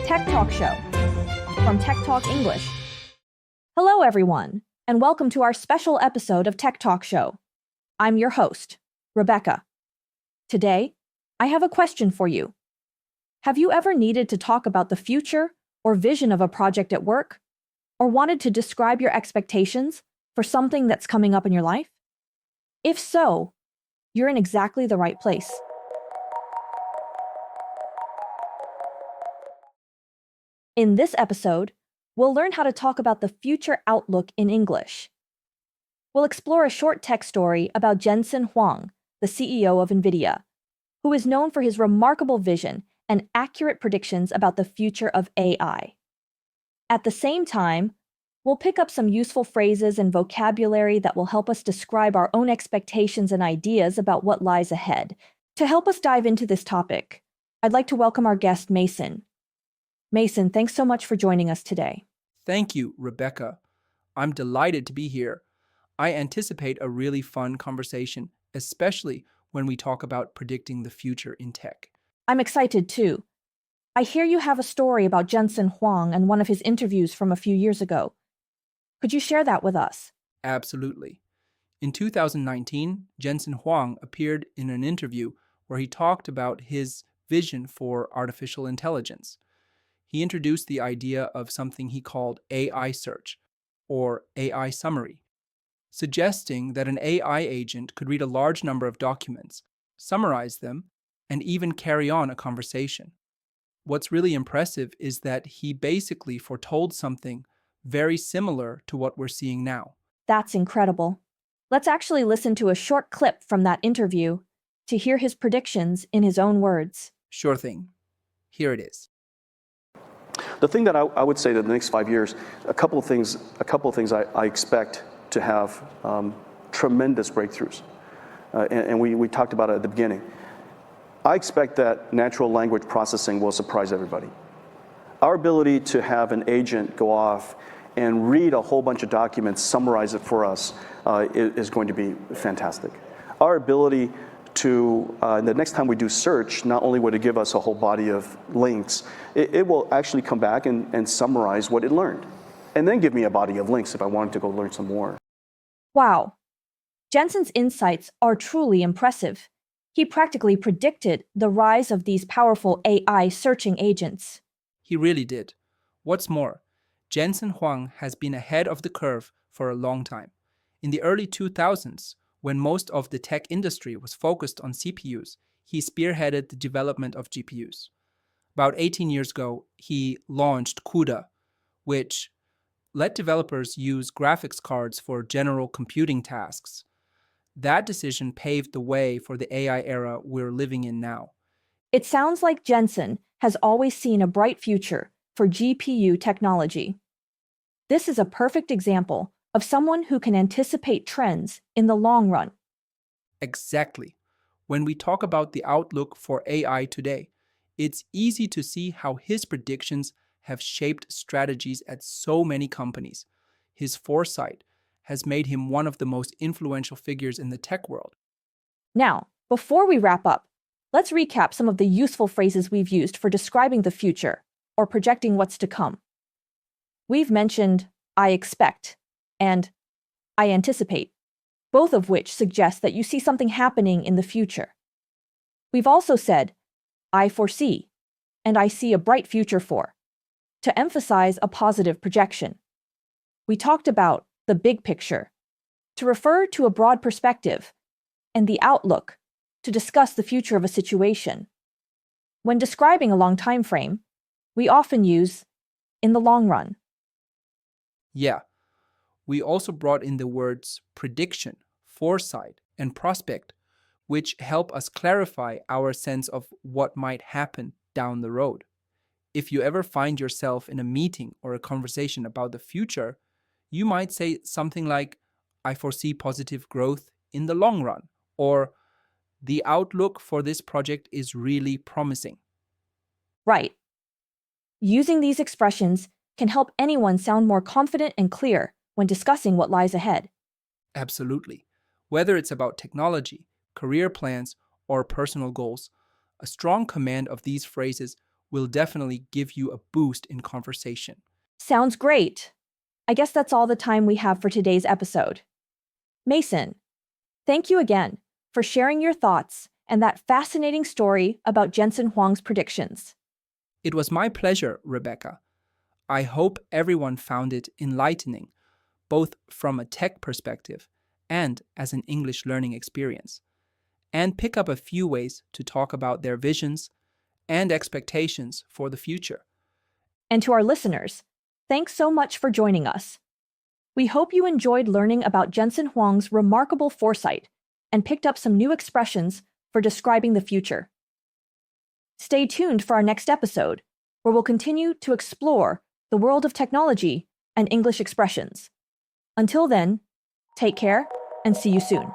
Tech Talk Show from Tech Talk English. Hello, everyone, and welcome to our special episode of Tech Talk Show. I'm your host, Rebecca. Today, I have a question for you. Have you ever needed to talk about the future or vision of a project at work, or wanted to describe your expectations for something that's coming up in your life? If so, you're in exactly the right place. In this episode, we'll learn how to talk about the future outlook in English. We'll explore a short tech story about Jensen Huang, the CEO of NVIDIA, who is known for his remarkable vision and accurate predictions about the future of AI. At the same time, we'll pick up some useful phrases and vocabulary that will help us describe our own expectations and ideas about what lies ahead. To help us dive into this topic, I'd like to welcome our guest, Mason. Mason, thanks so much for joining us today. Thank you, Rebecca. I'm delighted to be here. I anticipate a really fun conversation, especially when we talk about predicting the future in tech. I'm excited too. I hear you have a story about Jensen Huang and one of his interviews from a few years ago. Could you share that with us? Absolutely. In 2019, Jensen Huang appeared in an interview where he talked about his vision for artificial intelligence. He introduced the idea of something he called AI search, or AI summary, suggesting that an AI agent could read a large number of documents, summarize them, and even carry on a conversation. What's really impressive is that he basically foretold something very similar to what we're seeing now. That's incredible. Let's actually listen to a short clip from that interview to hear his predictions in his own words. Sure thing. Here it is. The thing that I would say that in the next 5 years, a couple of things I expect to have tremendous breakthroughs. And we talked about it at the beginning. I expect that natural language processing will surprise everybody. Our ability to have an agent go off and read a whole bunch of documents, summarize it for us, is going to be fantastic. Our ability to, the next time we do search, not only would it give us a whole body of links, it will actually come back and summarize what it learned, and then give me a body of links if I wanted to go learn some more. Wow. Jensen's insights are truly impressive. He practically predicted the rise of these powerful AI searching agents. He really did. What's more, Jensen Huang has been ahead of the curve for a long time. In the early 2000s, when most of the tech industry was focused on CPUs, he spearheaded the development of GPUs. About 18 years ago, he launched CUDA, which let developers use graphics cards for general computing tasks. That decision paved the way for the AI era we're living in now. It sounds like Jensen has always seen a bright future for GPU technology. This is a perfect example of someone who can anticipate trends in the long run. Exactly. When we talk about the outlook for AI today, it's easy to see how his predictions have shaped strategies at so many companies. His foresight has made him one of the most influential figures in the tech world. Now, before we wrap up, let's recap some of the useful phrases we've used for describing the future or projecting what's to come. We've mentioned I expect and I anticipate, both of which suggest that you see something happening in the future. We've also said I foresee and I see a bright future for, to emphasize a positive projection. We talked about the big picture, to refer to a broad perspective, and the outlook, to discuss the future of a situation. When describing a long time frame, we often use in the long run. Yeah. We also brought in the words prediction, foresight, and prospect, which help us clarify our sense of what might happen down the road. If you ever find yourself in a meeting or a conversation about the future, you might say something like, I foresee positive growth in the long run, or the outlook for this project is really promising. Right. Using these expressions can help anyone sound more confident and clear when discussing what lies ahead. Absolutely. Whether it's about technology, career plans, or personal goals, a strong command of these phrases will definitely give you a boost in conversation. Sounds great. I guess that's all the time we have for today's episode. Mason, thank you again for sharing your thoughts and that fascinating story about Jensen Huang's predictions. It was my pleasure, Rebecca. I hope everyone found it enlightening, both from a tech perspective and as an English learning experience, and pick up a few ways to talk about their visions and expectations for the future. And to our listeners, thanks so much for joining us. We hope you enjoyed learning about Jensen Huang's remarkable foresight and picked up some new expressions for describing the future. Stay tuned for our next episode, where we'll continue to explore the world of technology and English expressions. Until then, take care and see you soon.